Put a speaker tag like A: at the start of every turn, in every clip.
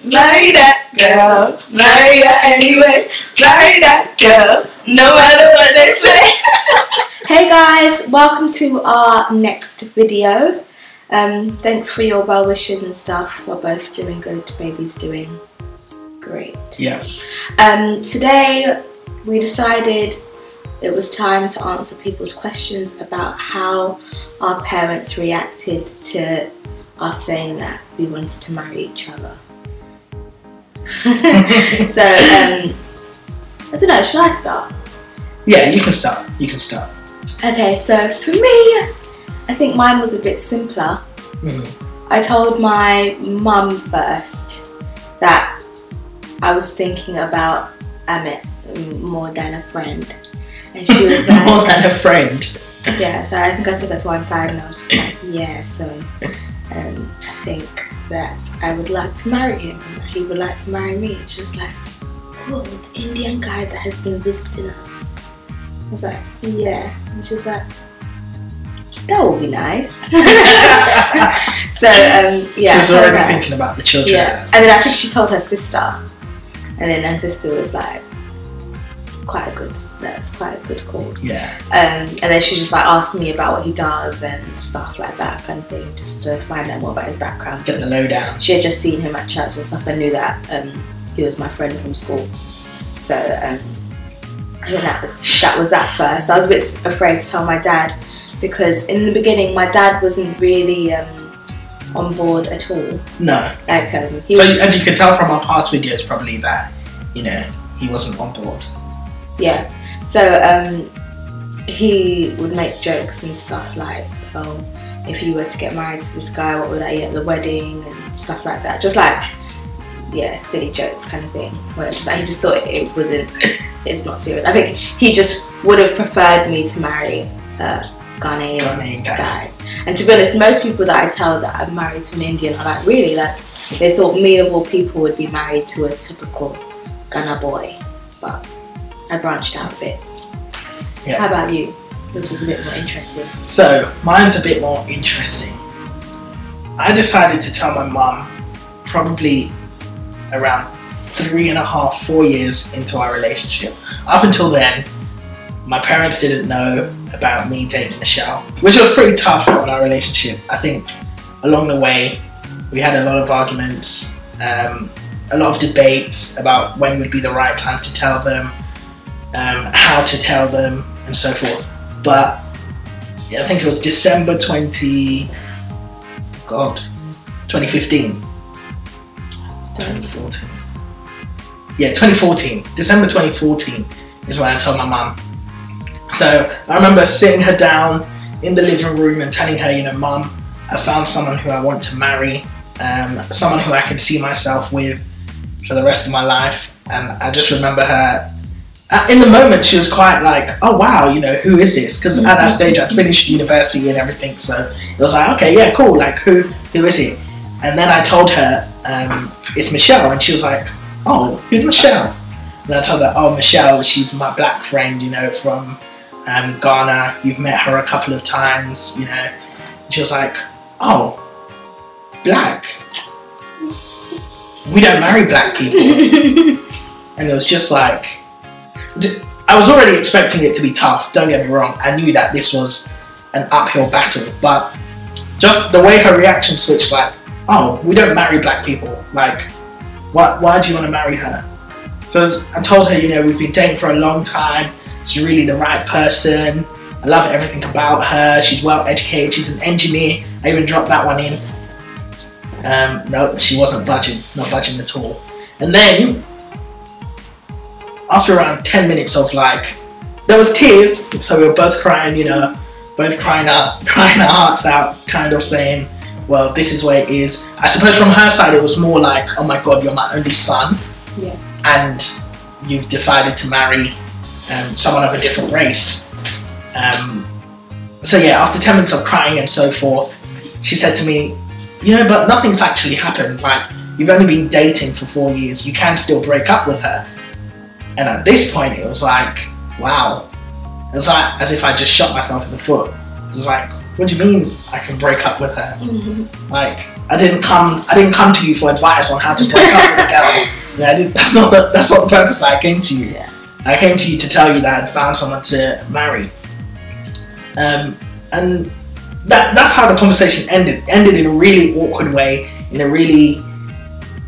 A: Marry that girl. Marry her anyway. Marry that girl. No matter what they say.
B: Hey guys, welcome to our next video. Thanks for your well wishes and stuff. We're both doing good. Baby's doing great.
C: Yeah.
B: Today we decided it was time to answer people's questions about how our parents reacted to us saying that we wanted to marry each other. So, I don't know, should I start?
C: Yeah, you can start. You can start.
B: Okay, so for me, I think mine was a bit simpler. I told my mum first that I was thinking about Amit more than a friend. And she was like...
C: More than a friend?
B: Yeah, so I think I took her to one side and I was just like, yeah, so I think that I would like to marry him and that he would like to marry me. And she was like, oh, the Indian guy that has been visiting us. I was like, yeah. And she was like, that would be nice. So, yeah.
C: She was already thinking about the children.
B: Yeah, and then I think she told her sister. And then her sister was like, that's quite a good call.
C: Yeah.
B: And then she just like asked me about what he does and stuff like that kind of thing, just to find out more about his background.
C: Get the lowdown.
B: She had just seen him at church and stuff. I knew that he was my friend from school. So I think that was that first. I was a bit afraid to tell my dad because in the beginning my dad wasn't really on board at all.
C: No.
B: Like
C: as you can tell from our past videos, probably that he wasn't on board.
B: Yeah, so he would make jokes and stuff like, oh, if you were to get married to this guy, what would I eat at the wedding and stuff like that. Just like, yeah, silly jokes kind of thing. Where just, he just thought it's not serious. I think he just would have preferred me to marry a Ghanaian guy. And to be honest, most people that I tell that I'm married to an Indian are like, really? Like, they thought me of all people would be married to a typical Ghana boy. But I branched out a bit. Yeah. How about you? Yours was a bit more interesting.
C: So, mine's a bit more interesting. I decided to tell my mum probably around 3.5, 4 years into our relationship. Up until then, my parents didn't know about me dating Michelle, which was pretty tough on our relationship. I think along the way, we had a lot of arguments, a lot of debates about when would be the right time to tell them, how to tell them, and so forth. But yeah, I think it was December 2015. 2014. Yeah, 2014. December 2014 is when I told my mum. So I remember sitting her down in the living room and telling her, Mum, I found someone who I want to marry, someone who I can see myself with for the rest of my life. And I just remember her, in the moment she was quite like, oh wow, who is this? Because at that stage I'd finished university and everything, so it was like, okay, yeah, cool, like who is it? And then I told her, it's Michelle, and she was like, oh, who's Michelle? And I told her, oh, Michelle, she's my black friend, from Ghana, you've met her a couple of times, And she was like, oh, black? We don't marry black people. And it was just like, I was already expecting it to be tough, don't get me wrong. I knew that this was an uphill battle, but just the way her reaction switched, like, oh, we don't marry black people, like, why do you want to marry her? So I told her, we've been dating for a long time, she's really the right person, I love everything about her, she's well educated, she's an engineer, I even dropped that one in. No, she wasn't budging, not budging at all. And then, after around 10 minutes of like, there was tears, so we were both crying, both crying our hearts out, kind of saying, well, this is where it is. I suppose from her side it was more like, oh my god, you're my only son, and you've decided to marry someone of a different race. So yeah, after 10 minutes of crying and so forth, she said to me, but nothing's actually happened, like, you've only been dating for 4 years, you can still break up with her. And at this point it was like, wow. It was like as if I just shot myself in the foot. It was like, what do you mean I can break up with her? Like, I didn't come to you for advice on how to break up with a girl. That's not the purpose I came to you.
B: Yeah.
C: I came to you to tell you that I'd found someone to marry. And that's how the conversation ended. Ended in a really awkward way, in a really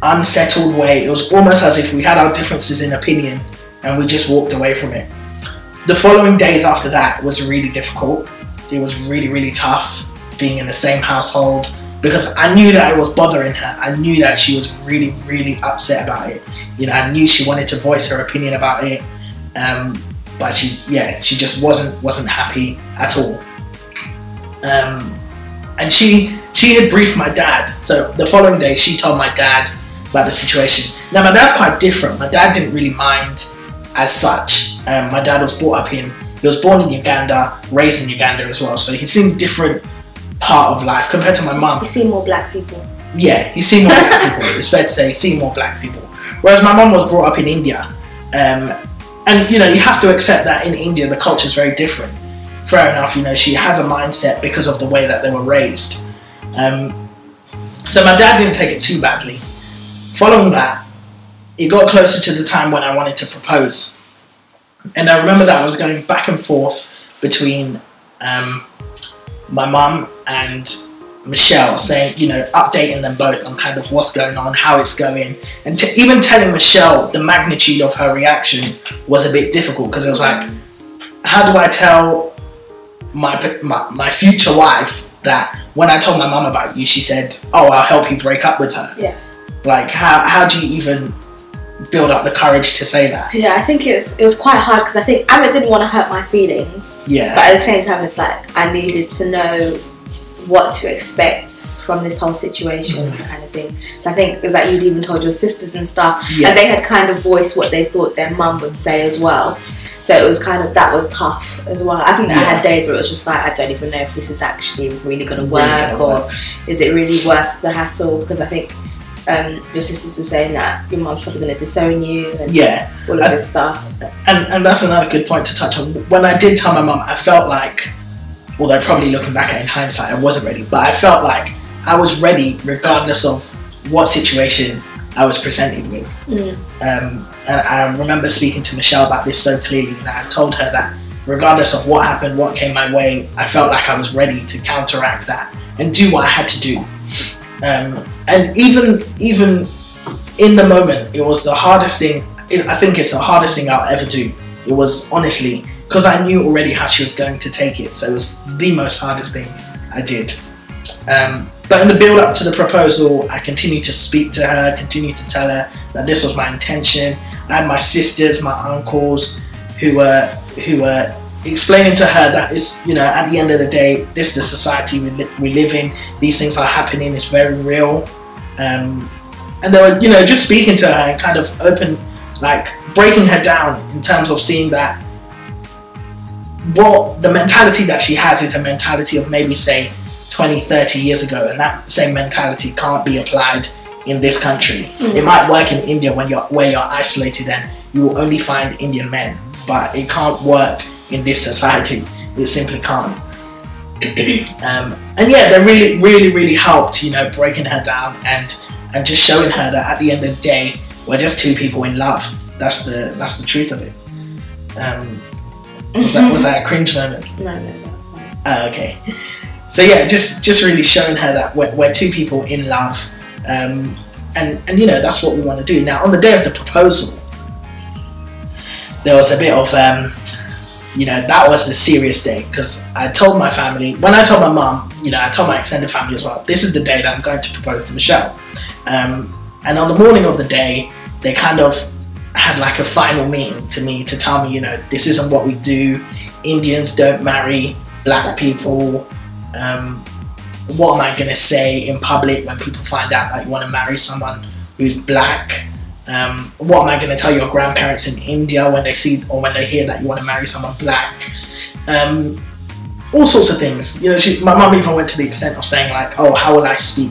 C: unsettled way. It was almost as if we had our differences in opinion and we just walked away from it. The following days after that was really difficult. It was really, really tough being in the same household because I knew that it was bothering her. I knew that she was really, really upset about it. You know, I knew she wanted to voice her opinion about it, but she just wasn't happy at all. And she had briefed my dad. So the following day, she told my dad about the situation. Now, my dad's quite different. My dad didn't really mind as such. My dad was he was born in Uganda, raised in Uganda as well. So he's seen different part of life compared to my mum.
B: He's seen more black people.
C: Yeah, he's seen more black people. It's fair to say he's seen more black people. Whereas my mum was brought up in India. And, you know, you have to accept that in India, the culture is very different. Fair enough, you know, she has a mindset because of the way that they were raised. So my dad didn't take it too badly. Following that, it got closer to the time when I wanted to propose. And I remember that I was going back and forth between my mum and Michelle, saying, you know, updating them both on kind of what's going on, how it's going. And even telling Michelle the magnitude of her reaction was a bit difficult because it was like, how do I tell my future wife that when I told my mum about you, she said, oh, I'll help you break up with her?
B: Yeah.
C: Like, how do you even build up the courage to say that?
B: Yeah, I think it was quite hard because I think Amit didn't want to hurt my feelings.
C: Yeah.
B: But at the same time, it's like I needed to know what to expect from this whole situation kind of thing. So I think it was like you'd even told your sisters and stuff, and they had kind of voiced what they thought their mum would say as well. So it was kind of, that was tough as well. I think I had days where it was just like, I don't even know if this is actually really going to work, or is it really worth the hassle? Because I think your sisters were saying that your mum's probably going to disown you and all of this stuff.
C: And that's another good point to touch on. When I did tell my mum, I felt like, although probably looking back at it in hindsight, I wasn't ready, but I felt like I was ready regardless of what situation I was presented with. And I remember speaking to Michelle about this so clearly, and I told her that regardless of what happened, what came my way, I felt like I was ready to counteract that and do what I had to do. And even in the moment, it was the hardest thing. I think it's the hardest thing I'll ever do. It was honestly, because I knew already how she was going to take it, so it was the most hardest thing I did. But in the build up to the proposal, I continued to speak to her, continued to tell her that this was my intention. I had my sisters, my uncles, who were explaining to her that it's, you know, at the end of the day, this is the society we live in. These things are happening. It's very real. And they were, you know, just speaking to her and kind of breaking her down in terms of seeing that what the mentality that she has is a mentality of maybe say 20, 30 years ago, and that same mentality can't be applied in this country. It might work in India where you're isolated and you will only find Indian men, but it can't work in this society. It simply can't. And yeah, they really helped, you know, breaking her down and just showing her that at the end of the day, we're just two people in love. That's the truth of it. Was that a cringe moment?
B: No, that's fine.
C: Oh, okay. So yeah, just really showing her that we're two people in love, and you know, that's what we want to do. Now, on the day of the proposal, there was a bit of you know, that was the serious day, because I told my family, when I told my mum, you know, I told my extended family as well, this is the day that I'm going to propose to Michelle. And on the morning of the day, they kind of had like a final meeting to me to tell me, you know, this isn't what we do. Indians don't marry black people. What am I going to say in public when people find out that you want to marry someone who's black? What am I going to tell your grandparents in India when they see or when they hear that you want to marry someone black? All sorts of things. You know, my mum even went to the extent of saying like, oh, how will she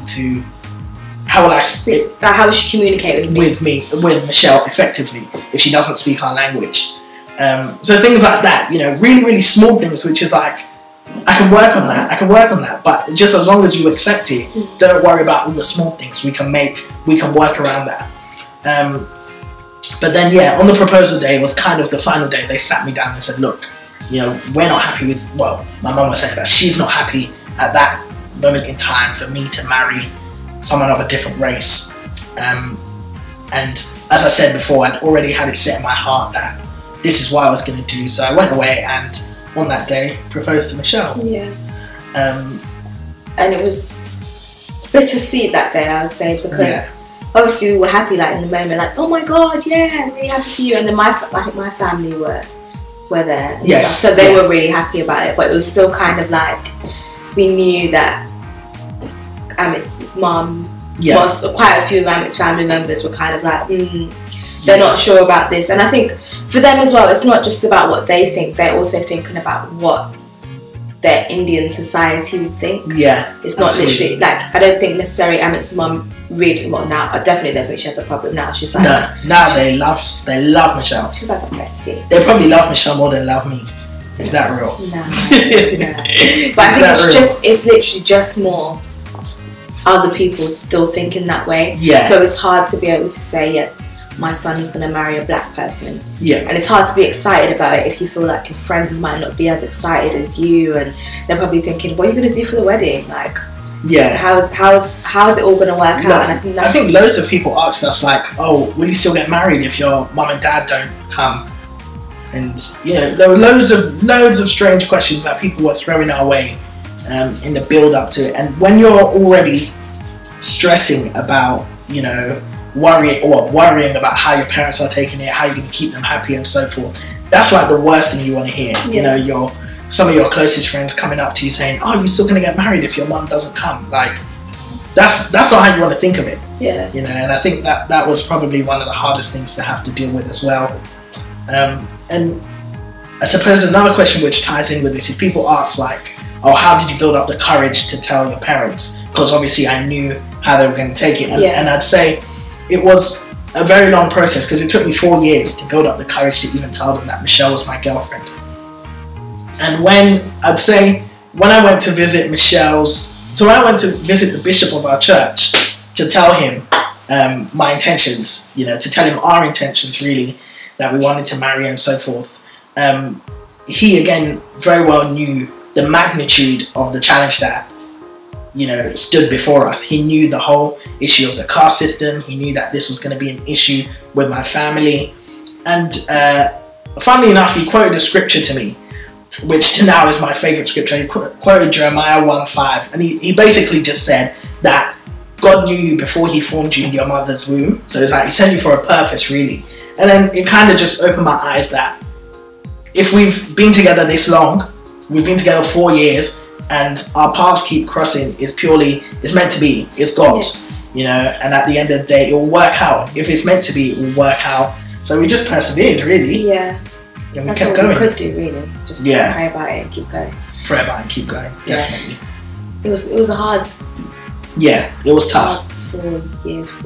C: communicate with Michelle effectively if she doesn't speak our language? So things like that, you know, really small things, which is like, I can work on that. I can work on that. But just as long as you accept it, don't worry about all the small things. We can work around that. But then, yeah, on the proposal day was kind of the final day. They sat me down and said, look, you know, we're not happy with, well, my mum was saying that she's not happy at that moment in time for me to marry someone of a different race. And as I said before, I'd already had it set in my heart that this is what I was going to do. So I went away and on that day proposed to Michelle.
B: Yeah. And it was bittersweet that day, I would say, because obviously we were happy, like in the moment, like, oh my god, yeah, I'm really happy for you. And then my family were there.
C: Yes.
B: So they were really happy about it, but it was still kind of like we knew that Amit's mum, quite a few of Amit's family members were kind of like, they're not sure about this. And I think for them as well, it's not just about what they think, they're also thinking about what their Indian society would think.
C: Yeah.
B: It's not literally, like, I don't think necessarily Amit's mum really, well now, I definitely don't think she has a problem now. She's like...
C: No, now they love Michelle.
B: She's like a bestie.
C: They probably love Michelle more than love me. Is that real?
B: No. But I think it's literally just more other people still thinking that way.
C: Yeah.
B: So it's hard to be able to say, yeah, my son's going to marry a black person.
C: Yeah.
B: And it's hard to be excited about it if you feel like your friends might not be as excited as you, and they're probably thinking, what are you going to do for the wedding? Like,
C: yeah,
B: how's it all going to work out? And
C: I think loads of people asked us, like, oh, will you still get married if your mum and dad don't come? And, you know, there were loads of strange questions that people were throwing our way in the build up to it. And when you're already stressing about, you know, worrying about how your parents are taking it, how you're going to keep them happy and so forth, that's like the worst thing you want to hear. Yeah. You know, some of your closest friends coming up to you saying, oh, you're still going to get married if your mum doesn't come. Like, that's not how you want to think of it.
B: Yeah.
C: You know, and I think that was probably one of the hardest things to have to deal with as well. And I suppose another question which ties in with this is people ask, like, oh, how did you build up the courage to tell your parents? Because obviously I knew how they were going to take it. And I'd say it was a very long process, because it took me 4 years to build up the courage to even tell them that Michelle was my girlfriend. And when I went to visit I went to visit the bishop of our church to tell him my intentions, you know, to tell him our intentions really, that we wanted to marry and so forth. He again very well knew the magnitude of the challenge that, you know, stood before us. He knew the whole issue of the caste system. He knew that this was going to be an issue with my family. And funnily enough, he quoted a scripture to me, which to now is my favourite scripture. He quoted Jeremiah 1:5, and he basically just said that God knew you before he formed you in your mother's womb. So it's like he sent you for a purpose, really. And then it kind of just opened my eyes that if we've been together this long, we've been together 4 years, and our paths keep crossing, it's meant to be, it's God, you know, and at the end of the day, it will work out. If it's meant to be, it will work out. So we just persevered, really.
B: Yeah.
C: And we
B: That's
C: kept
B: all
C: going.
B: we could do, really. Just pray about it and keep going.
C: Pray about it and keep going, definitely.
B: It was a hard...
C: Yeah, it was tough.
B: 4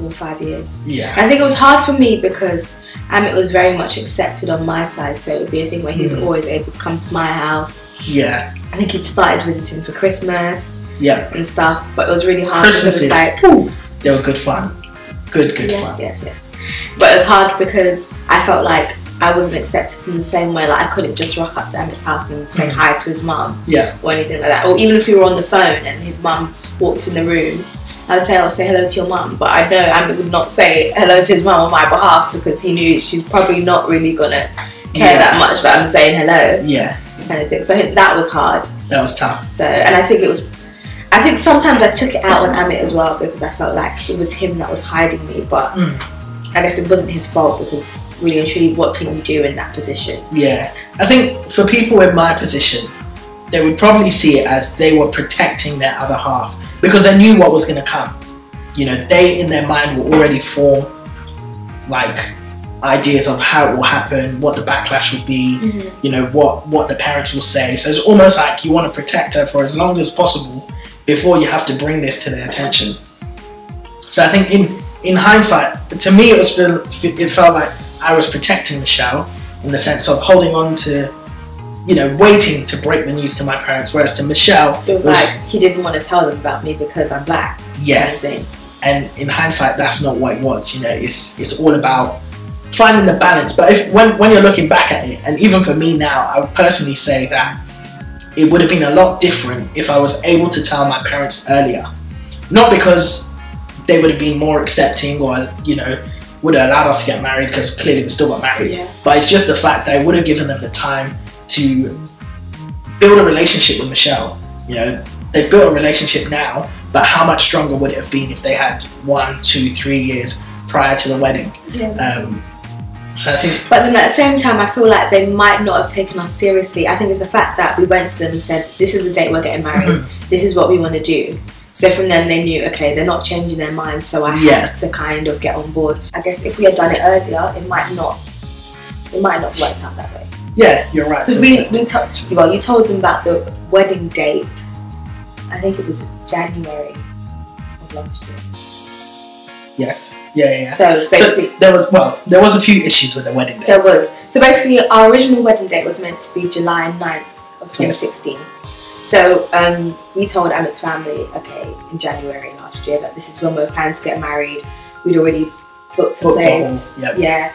B: or 5 years.
C: Yeah.
B: I think it was hard for me because Amit was very much accepted on my side, so it would be a thing where he's always able to come to my house.
C: Yeah.
B: I think he'd started visiting for Christmas.
C: Yeah.
B: And stuff, but it was really hard.
C: Christmases,
B: because it was like,
C: they were good fun. Good fun.
B: Yes. But it was hard because I felt like I wasn't accepted in the same way. Like I couldn't just rock up to Amit's house and say hi to his mum.
C: Yeah.
B: Or anything like that. Or even if we were on the phone and his mum walked in the room, I'll say hello to your mum, but I know Amit would not say hello to his mum on my behalf because he knew she's probably not really gonna care that much that I'm saying hello.
C: Yeah.
B: Kind of thing. So I think that was hard.
C: That was tough.
B: So, and I think sometimes I took it out on Amit as well because I felt like it was him that was hiding me, but I guess it wasn't his fault because really and truly, what can you do in that position?
C: Yeah. I think for people in my position, they would probably see it as they were protecting their other half, because they knew what was going to come. You know, they in their mind will already form like ideas of how it will happen, what the backlash would be, you know, what the parents will say. So it's almost like you want to protect her for as long as possible before you have to bring this to their attention. So I think in hindsight, to me it felt like I was protecting Michelle in the sense of holding on to you know, waiting to break the news to my parents. Whereas to Michelle,
B: it was like he didn't want to tell them about me because I'm black.
C: Yeah.
B: Kind of thing.
C: And in hindsight, that's not what it was. You know, it's all about finding the balance. But when you're looking back at it, and even for me now, I would personally say that it would have been a lot different if I was able to tell my parents earlier. Not because they would have been more accepting or, you know, would have allowed us to get married, because clearly we still got married.
B: Yeah.
C: But it's just the fact that I would have given them the time to build a relationship with Michelle. You know, they've built a relationship now, but how much stronger would it have been if they had 1, 2, 3 years prior to the wedding?
B: Yeah.
C: So I think.
B: But then at the same time, I feel like they might not have taken us seriously. I think it's the fact that we went to them and said, this is the date we're getting married. This is what we want to do. So from then they knew, okay, they're not changing their minds, so I have to kind of get on board. I guess if we had done it earlier, it might not have worked out that way.
C: Yeah, you're right.
B: Because you told them about the wedding date. I think it was January of last year.
C: Yes. Yeah.
B: So basically,
C: there was a few issues with the wedding date.
B: There was. So basically, our original wedding date was meant to be July 9th of 2016. Yes. So we told Amit's family, okay, in January last year, that this is when we were planning to get married. We'd already booked a place. Yeah.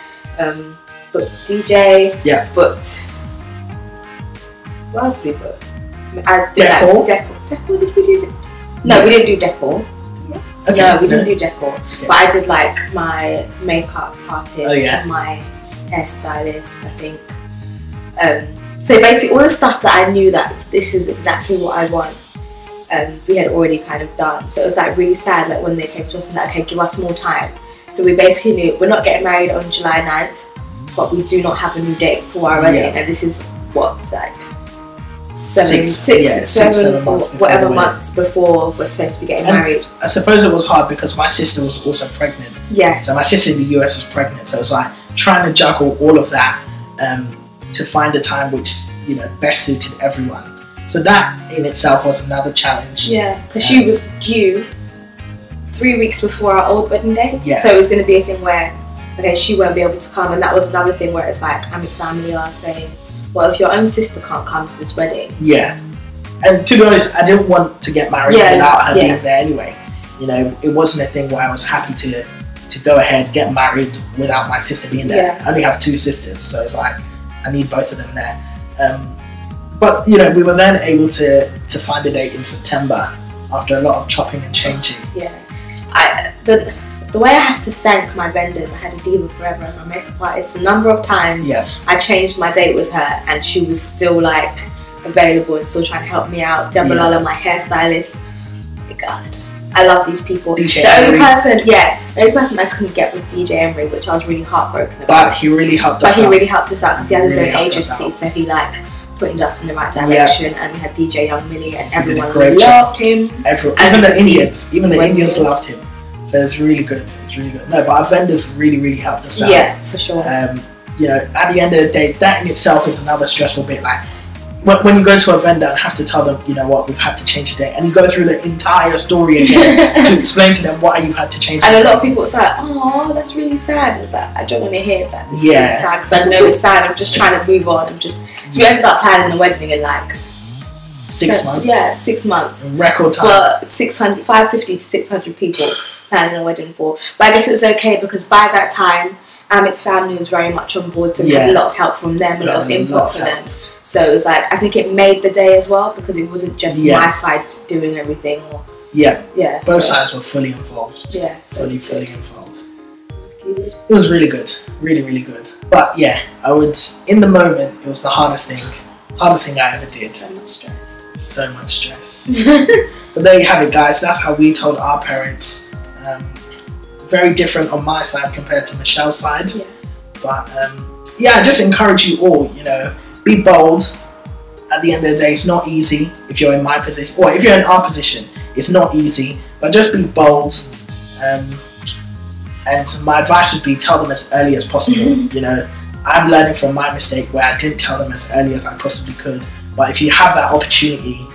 B: Booked DJ. Yeah. Booked. What else did we book?
C: Decor.
B: Decor, did we do? No, we didn't do decor. Okay, no, we didn't do decor. Okay. But I did like my makeup artist and my hairstylist, I think. So basically all the stuff that I knew that this is exactly what I want, we had already kind of done. So it was like really sad, like when they came to us and like, okay, give us more time. So we basically knew we're not getting married on July 9th, but we do not have a new date for our wedding. And this is what, like, seven months whatever months before we're supposed to be getting married.
C: I suppose it was hard because my sister was also pregnant.
B: Yeah.
C: So my sister in the US was pregnant, so it was like trying to juggle all of that to find a time which, you know, best suited everyone. So that in itself was another challenge.
B: Yeah, because she was due 3 weeks before our old wedding day.
C: Yeah.
B: So it was going to be a thing where, okay, she won't be able to come, and that was another thing where it's like Amit's family are saying, well, if your own sister can't come to this wedding.
C: Yeah. And to be honest, I didn't want to get married without her being there anyway. You know, it wasn't a thing where I was happy to go ahead, get married without my sister being there.
B: Yeah.
C: I only have 2 sisters, so it's like, I need both of them there. But, you know, we were then able to find a date in September after a lot of chopping and changing.
B: Yeah. The way I have to thank my vendors, I had a Diva Forever as my makeup artist. The number of times I changed my date with her and she was still like available and still trying to help me out. Deborah, my hairstylist. Oh my God, I love these people. The only person I couldn't get was DJ Emery, which I was really heartbroken about.
C: But he really helped us out.
B: He really helped us out because he had his own agency, so he like putting us in the right direction. And we had DJ Young Millie and everyone loved him.
C: Even the Indians loved him. So it's really good. It's really good. No, but our vendors really, really helped us out.
B: Yeah, for sure.
C: You know, at the end of the day, that in itself is another stressful bit. Like when you go to a vendor and have to tell them, you know what, we've had to change the date, and you go through the entire story again to explain to them why you've had to change.
B: And a lot of people say, "Oh, that's really sad." It's like, I don't want to hear that. It's really sad because I know it's sad. I'm just trying to move on. So we ended up planning the wedding in like
C: 6 months.
B: Yeah, 6 months.
C: In record time.
B: For 550 to 600 people planning a wedding for. But I guess it was okay because by that time, Amit's family was very much on board, so we had a lot of help from them, a lot of input from them. So it was like, I think it made the day as well because it wasn't just my side doing everything.
C: Both sides were fully involved.
B: Yeah, so
C: fully involved.
B: It was good.
C: It was really good, really, really good. But yeah, in the moment, it was the hardest thing I ever did. So much stress. But there you have it, guys. That's how we told our parents. Very different on my side compared to Michelle's side. Yeah. But I just encourage you all, you know, be bold. At the end of the day, it's not easy if you're in my position, or if you're in our position, it's not easy. But just be bold. And my advice would be tell them as early as possible. You know, I'm learning from my mistake where I didn't tell them as early as I possibly could. But if you have that opportunity,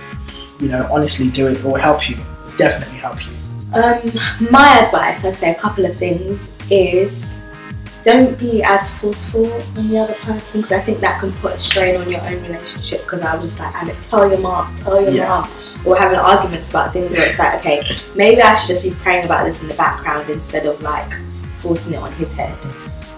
C: you know, honestly do it. It will help you. It will definitely help you.
B: My advice, I'd say a couple of things, is don't be as forceful on the other person, because I think that can put a strain on your own relationship. Because I was just like, Amit, tell your mom, or having arguments about things where it's like, okay, maybe I should just be praying about this in the background instead of like forcing it on his head.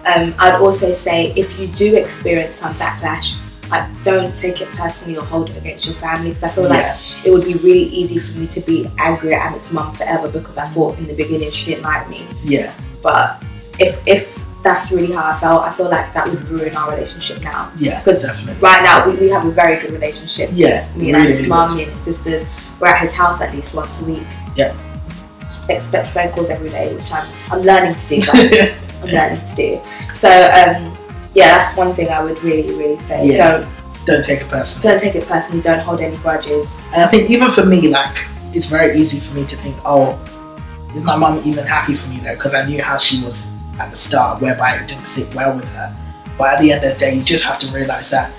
B: I'd also say, if you do experience some backlash, like, don't take it personally or hold it against your family, because I feel like it would be really easy for me to be angry at Amit's mum forever because I thought in the beginning she didn't like me.
C: Yeah.
B: But if that's really how I feel like that would ruin our relationship now.
C: Yeah,
B: because
C: definitely.
B: Right now we have a very good relationship.
C: Yeah,
B: me and Amit's mum, me and his sisters. We're at his house at least once a week.
C: Yeah.
B: Expect phone calls every day, which I'm learning to do, guys. I'm learning to do. So yeah, that's one thing I would really say.
C: Yeah. Don't take it personally.
B: Don't take it personally. Don't hold any grudges.
C: And I think even for me, like, it's very easy for me to think, oh, is my mum even happy for me though? Because I knew how she was at the start, whereby it didn't sit well with her. But at the end of the day, you just have to realise that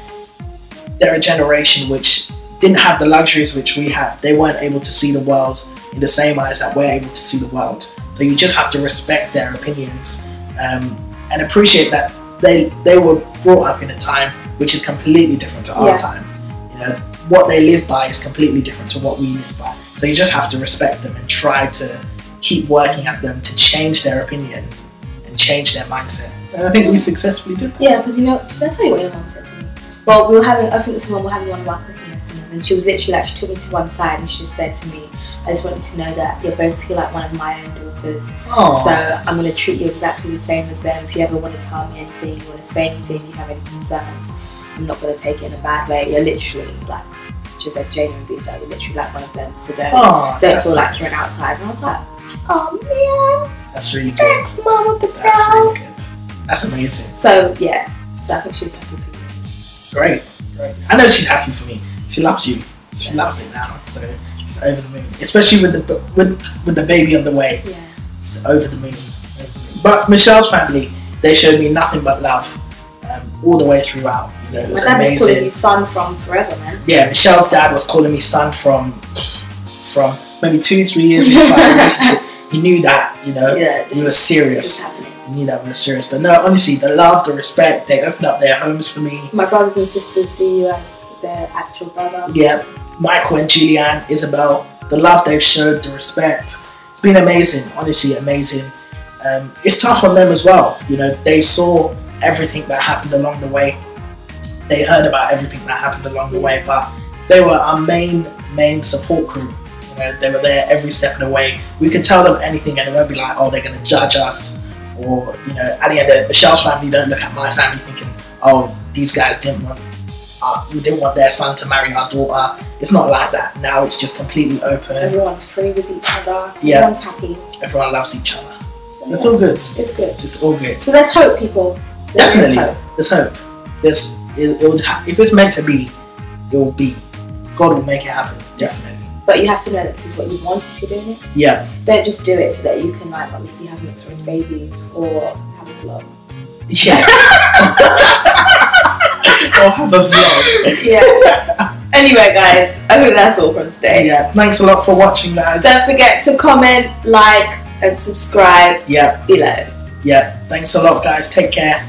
C: they're a generation which didn't have the luxuries which we have. They weren't able to see the world in the same eyes that we're able to see the world. So you just have to respect their opinions and appreciate that they were brought up in a time which is completely different to our time. You know, what they live by is completely different to what we live by. So you just have to respect them and try to keep working at them to change their opinion and change their mindset. And I think we successfully did that.
B: Yeah, because, you know, did I tell you what your mum said to me? Well, we were having, I think this is when we were having one of our cooking lessons, and she was literally like, she took me to one side and she just said to me, I just want you to know that you're basically like one of my own daughters.
C: Aww.
B: So I'm going to treat you exactly the same as them. If you ever want to tell me anything, you want to say anything, you have any concerns, I'm not going to take it in a bad way. You're literally like, she said, genuinely, like, you're literally like one of them. So don't feel like you're an outsider. And I was like, oh man,
C: that's really good.
B: Thanks, Mama Patel.
C: That's really good. That's amazing.
B: So yeah, so I think she's happy for you.
C: Great. I know she's happy for me. She loves you. She loves it now. So she's over the moon, especially with the baby on the way.
B: Yeah,
C: it's over the moon. But Michelle's family, they showed me nothing but love all the way throughout. You know, it was
B: my dad
C: amazing.
B: was calling you son from forever, man.
C: Yeah, Michelle's dad was calling me son from maybe 2-3 years into our relationship. He knew that, you know, we were serious. He knew that we were serious. But no, honestly, the love, the respect, they opened up their homes for me.
B: My brothers and sisters see you as their actual brother.
C: Yeah, Michael and Julianne, Isabel, the love they've showed, the respect. It's been amazing, honestly, amazing. It's tough on them as well. You know, they saw everything that happened along the way. They heard about everything that happened along the way, but they were our main support crew. You know, they were there every step of the way. We could tell them anything and they won't be like, oh, they're going to judge us. Or, you know, at the end of it, Michelle's family don't look at my family thinking, oh, these guys didn't want their son to marry our daughter. It's not like that. Now it's just completely open.
B: Everyone's free with each other.
C: Yeah.
B: Everyone's happy.
C: Everyone loves each other. It's all good.
B: It's good.
C: It's all good.
B: So there's hope, people.
C: Definitely. There's hope. If it's meant to be, it will be. God will make it happen. Definitely.
B: But you have to know that this is what you want if you're doing it.
C: Yeah.
B: Don't just do it so that you can, like, obviously have mixed race babies or have a vlog.
C: Yeah. Or have a vlog.
B: Yeah. Anyway, guys, I think that's all from today.
C: Yeah. Thanks a lot for watching, guys.
B: Don't forget to comment, like, and subscribe
C: below. Yeah. Thanks a lot, guys. Take care.